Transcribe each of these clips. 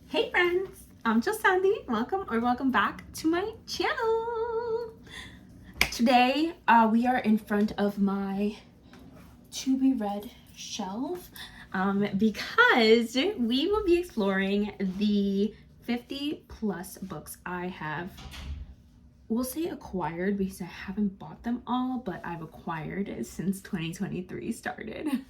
Hey friends, I'm just Sandy. Welcome back to my channel. Today we are in front of my to be read shelf because we will be exploring the 50 plus books I have, we'll say acquired because I haven't bought them all, but I've acquired since 2023 started.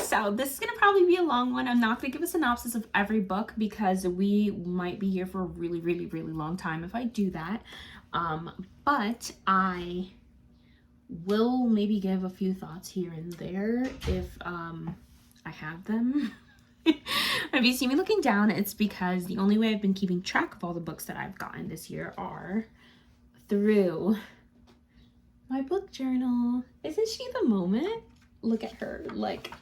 So this is going to probably be a long one. I'm not going to give a synopsis of every book because we might be here for a really long time if I do that. But I will maybe give a few thoughts here and there if I have them. If you see me looking down, it's because the only way I've been keeping track of all the books that I've gotten this year are through my book journal. Isn't she the moment? Look at her, like,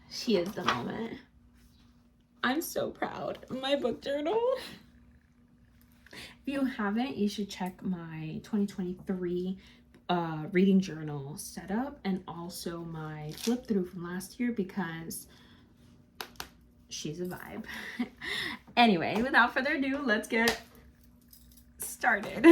she is the moment. I'm so proud of my book journal. If you haven't, you should check my 2023 reading journal setup and also my flip through from last year because she's a vibe. Anyway, without further ado, let's get started.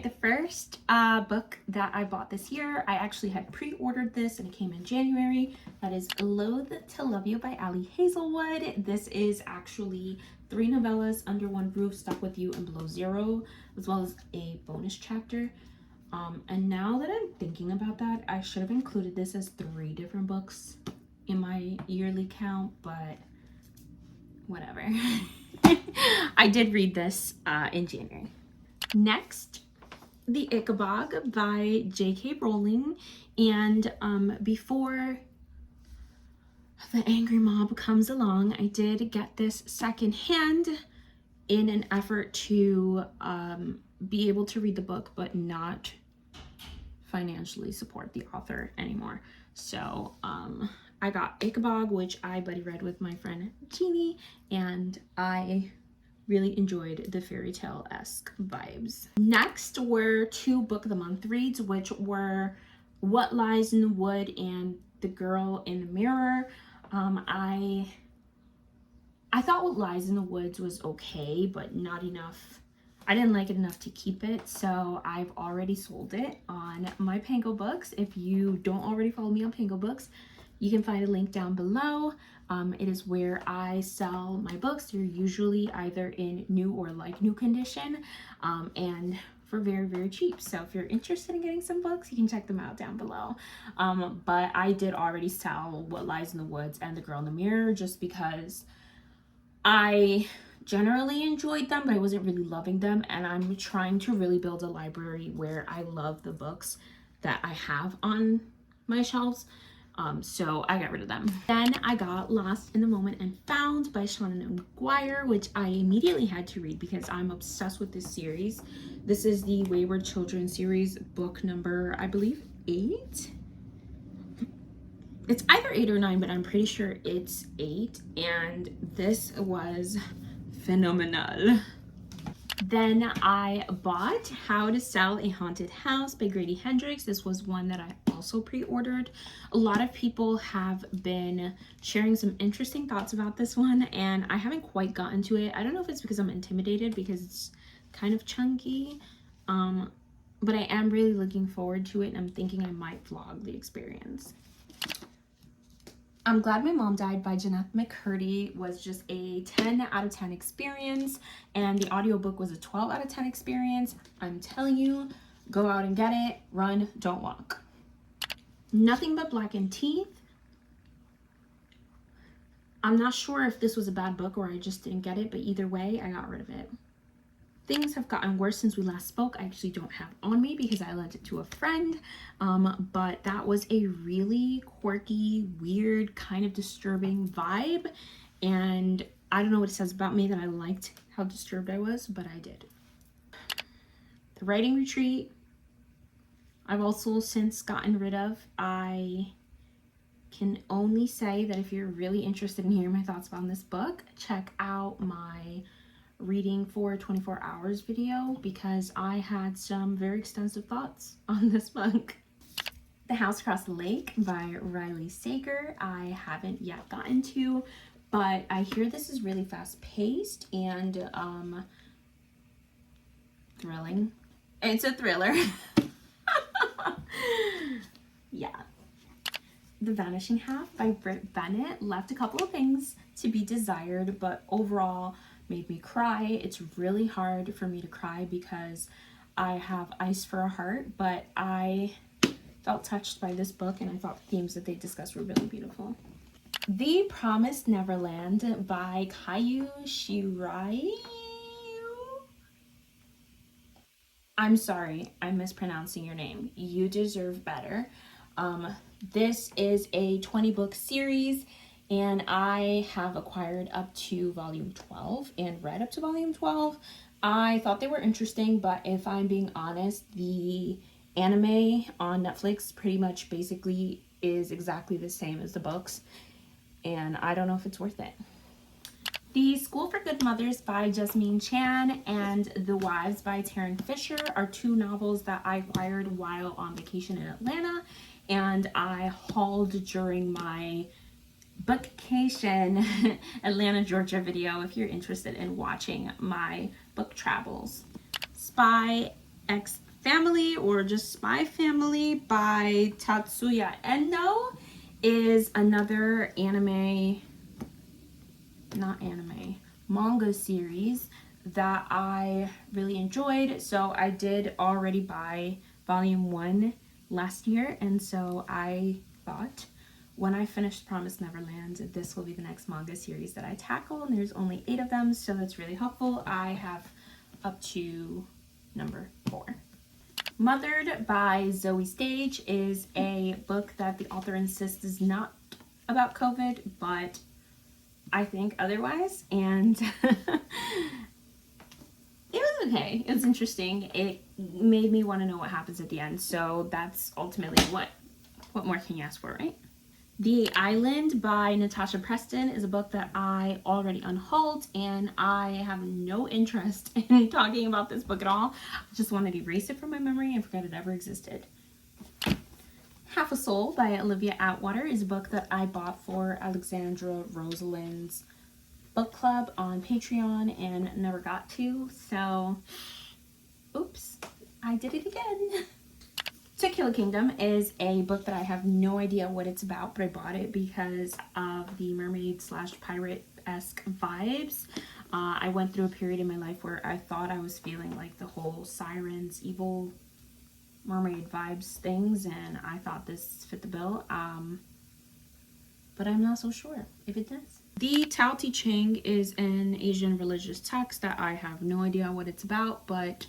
The first book that I bought this year, I actually had pre-ordered this and it came in January. That is Loathe to Love You by Ali Hazelwood. This is actually 3 novellas under one roof, Stuck With You and Below Zero, as well as a bonus chapter. And now that I'm thinking about that, I should have included this as 3 different books in my yearly count, but whatever. I did read this in January. Next, The Ickabog by J.K. Rowling. And before the angry mob comes along, I did get this secondhand in an effort to be able to read the book but not financially support the author anymore. So I got Ickabog, which I buddy read with my friend Jeannie, and I really enjoyed the fairy tale-esque vibes. Next were 2 book of the month reads, which were What Lies in the Wood and The Girl in the Mirror. I thought What Lies in the Woods was okay, but not enough. I didn't like it enough to keep it, so I've already sold it on my Pango Books. If you don't already follow me on Pango Books, you can find a link down below. It is where I sell my books. They're usually either in new or like new condition, and for very cheap. So if you're interested in getting some books, you can check them out down below. But I did already sell What Lies in the Woods and The Girl in the Mirror just because I generally enjoyed them, but I wasn't really loving them, and I'm trying to really build a library where I love the books that I have on my shelves. So I got rid of them. Then I got Lost in the Moment and Found by Seanan McGuire, which I immediately had to read because I'm obsessed with this series. This is the Wayward Children series, book number, I believe, 8. It's either 8 or 9, but I'm pretty sure it's 8, and this was phenomenal. Then I bought How to Sell a Haunted House by Grady Hendrix. This was one that I also pre-ordered. A lot of people have been sharing some interesting thoughts about this one, and I haven't quite gotten to it. I don't know if it's because I'm intimidated because it's kind of chunky, but I am really looking forward to it, and I'm thinking I might vlog the experience. I'm Glad My Mom Died by Jenneth McCurdy was just a 10 out of 10 experience, and the audiobook was a 12 out of 10 experience. I'm telling you, go out and get it. Run, don't walk. Nothing But Blackened Teeth. I'm not sure if this was a bad book or I just didn't get it, but either way, I got rid of it. Things have gotten worse since we last spoke. I actually don't have on me because I lent it to a friend, but that was a really quirky, weird, kind of disturbing vibe, and I don't know what it says about me that I liked how disturbed I was, but I did. The Writing Retreat, I've also since gotten rid of. I can only say that if you're really interested in hearing my thoughts on this book, check out my reading for 24 hours video because I had some very extensive thoughts on this book. The House Across the Lake by Riley Sager, I haven't yet gotten to, but I hear this is really fast paced and thrilling. It's a thriller. Yeah. The Vanishing Half by Britt Bennett left a couple of things to be desired, but overall made me cry. It's really hard for me to cry because I have ice for a heart, but I felt touched by this book and I thought the themes that they discussed were really beautiful. The Promised Neverland by Kayu Shirai. I'm sorry, I'm mispronouncing your name. You deserve better. This is a 20 book series and I have acquired up to volume 12 and read up to volume 12. I thought they were interesting, but if I'm being honest, the anime on Netflix pretty much basically is exactly the same as the books, and I don't know if it's worth it. The School for Good Mothers by Jasmine Chan and The Wives by Taryn Fisher are two novels that I acquired while on vacation in Atlanta, and I hauled during my bookcation Atlanta, Georgia video if you're interested in watching my book travels. Spy X Family, or just Spy Family by Tatsuya Endo, is another manga series that I really enjoyed. So I did already buy volume 1 last year, and so I thought when I finished Promised Neverland, this will be the next manga series that I tackle, and there's only 8 of them, so that's really helpful. I have up to number 4. Mothered by Zoe Stage is a book that the author insists is not about COVID, but I think otherwise, and it was okay. It was interesting. It made me want to know what happens at the end, so that's ultimately what more can you ask for, right? The Island by Natasha Preston is a book that I already unhauled, and I have no interest in talking about this book at all. I just wanted to erase it from my memory and forget it ever existed. Half a Soul by Olivia Atwater is a book that I bought for Alexandra Rosalind's book club on Patreon and never got to, so oops, I did it again. To Kill a Kingdom is a book that I have no idea what it's about, but I bought it because of the mermaid / pirate-esque vibes. I went through a period in my life where I thought I was feeling like the whole sirens, evil mermaid vibes things, and I thought this fit the bill, but I'm not so sure if it does. The Tao Te Ching is an Asian religious text that I have no idea what it's about, but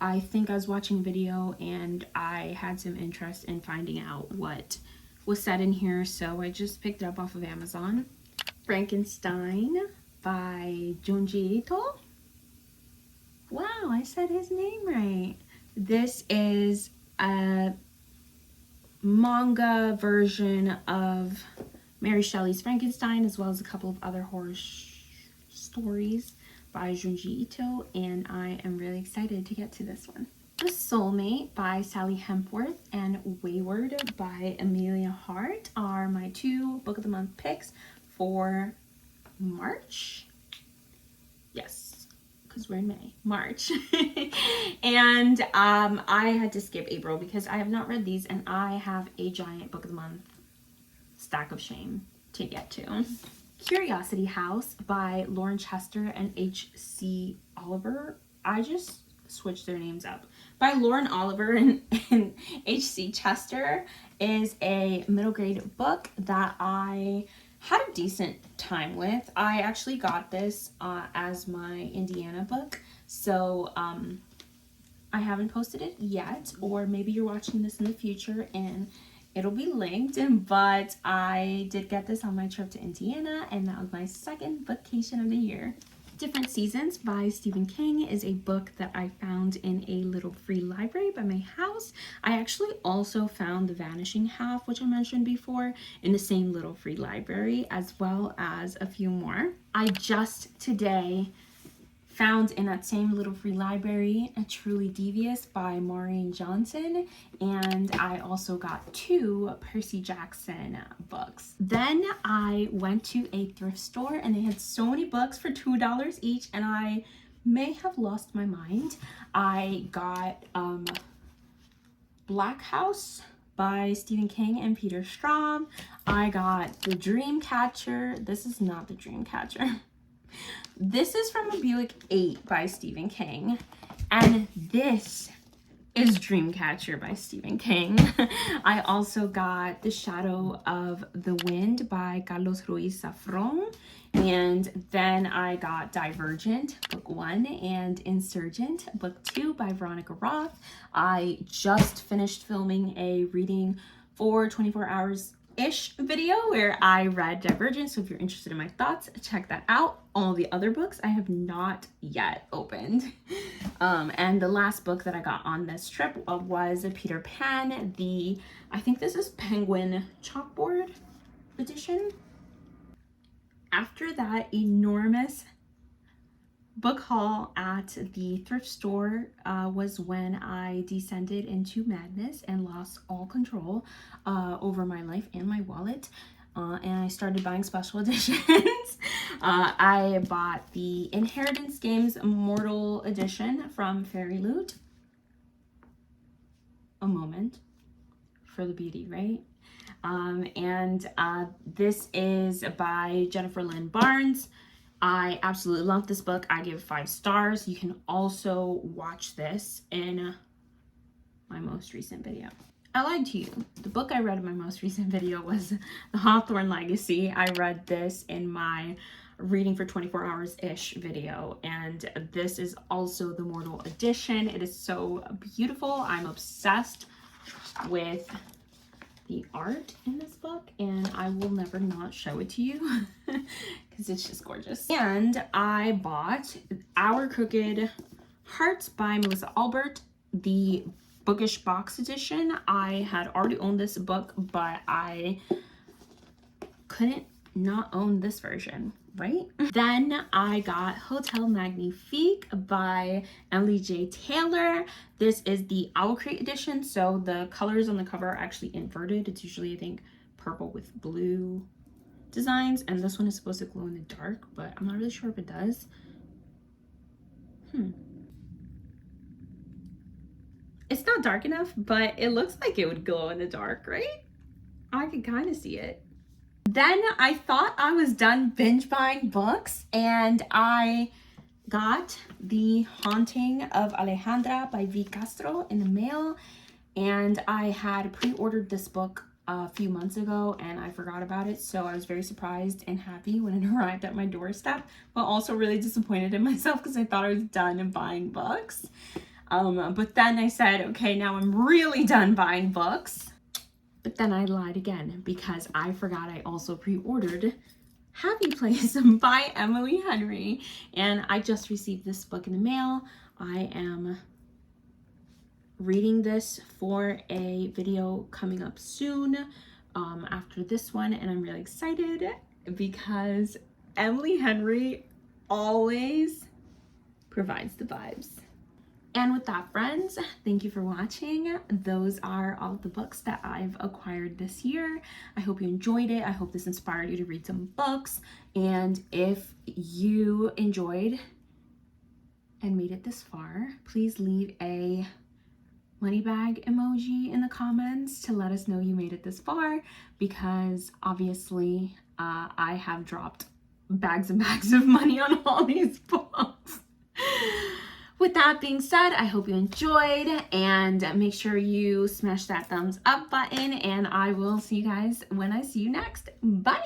I think I was watching a video and I had some interest in finding out what was said in here, so I just picked it up off of Amazon. Frankenstein by Junji Ito. Wow, I said his name right. This is a manga version of Mary Shelley's Frankenstein, as well as a couple of other horror stories by Junji Ito, and I am really excited to get to this one. The Soulmate by Sally Hempworth and Wayward by Amelia Hart are my 2 book of the month picks for March. Yes, because we're in May. March. And I had to skip April because I have not read these, and I have a giant book of the month stack of shame to get to. Curiosity House by Lauren Chester and H.C. Oliver. I just switched their names up. By Lauren Oliver and H.C. Chester is a middle grade book that I had a decent time with. I actually got this as my Indiana book, so I haven't posted it yet, or maybe you're watching this in the future and it'll be linked, but I did get this on my trip to Indiana, and that was my second vacation of the year. Different Seasons by Stephen King is a book that I found in a little free library by my house. I actually also found The Vanishing Half, which I mentioned before, in the same little free library, as well as a few more. I just today found in that same little free library A Truly Devious by Maureen Johnson, and I also got 2 Percy Jackson books. Then I went to a thrift store and they had so many books for $2 each, and I may have lost my mind. I got Black House by Stephen King and Peter Straub. I got The Dreamcatcher. This is not The Dreamcatcher. This is from a Buick 8 by Stephen King, and this is Dreamcatcher by Stephen King. I also got The Shadow of the Wind by Carlos Ruiz Zafón, and then I got Divergent, book 1, and Insurgent, book 2 by Veronica Roth. I just finished filming a reading for 24 hours-ish video where I read Divergent, so if you're interested in my thoughts, check that out. All the other books I have not yet opened. And the last book that I got on this trip was Peter Pan, I think this is Penguin Chalkboard edition. After that enormous book haul at the thrift store was when I descended into madness and lost all control over my life and my wallet. And I started buying special editions. I bought the Inheritance Games Mortal Edition from Fairy Loot. A moment for the beauty, right? This is by Jennifer Lynn Barnes. I absolutely love this book. I give 5 stars. You can also watch this in my most recent video. I lied to you. The book I read in my most recent video was The Hawthorne Legacy. I read this in my reading for 24 hours-ish video, and this is also the Mortal Edition. It is so beautiful. I'm obsessed with the art in this book, and I will never not show it to you because it's just gorgeous. And I bought Our Crooked Hearts by Melissa Albert, the Bookish Box Edition. I had already owned this book, but I couldn't not own this version, right? Then I got Hotel Magnifique by Emily J. Taylor. This is the Owl Crate edition, so the colors on the cover are actually inverted. It's usually, I think, purple with blue designs, and this one is supposed to glow in the dark, but I'm not really sure if it does. It's not dark enough, but it looks like it would glow in the dark, right? I can kind of see it. Then I thought I was done binge buying books, and I got The Haunting of Alejandra by V. Castro in the mail, and I had pre-ordered this book a few months ago and I forgot about it, so I was very surprised and happy when it arrived at my doorstep, but also really disappointed in myself because I thought I was done buying books. But then I said, okay, now I'm really done buying books. But then I lied again because I forgot I also pre-ordered Happy Place by Emily Henry, and I just received this book in the mail. I am reading this for a video coming up soon after this one, and I'm really excited because Emily Henry always provides the vibes. And with that, friends, thank you for watching. Those are all of the books that I've acquired this year. I hope you enjoyed it. I hope this inspired you to read some books. And if you enjoyed and made it this far, please leave a money bag emoji in the comments to let us know you made it this far, because obviously I have dropped bags and bags of money on all these books. With that being said, I hope you enjoyed, and make sure you smash that thumbs up button, and I will see you guys when I see you next. Bye!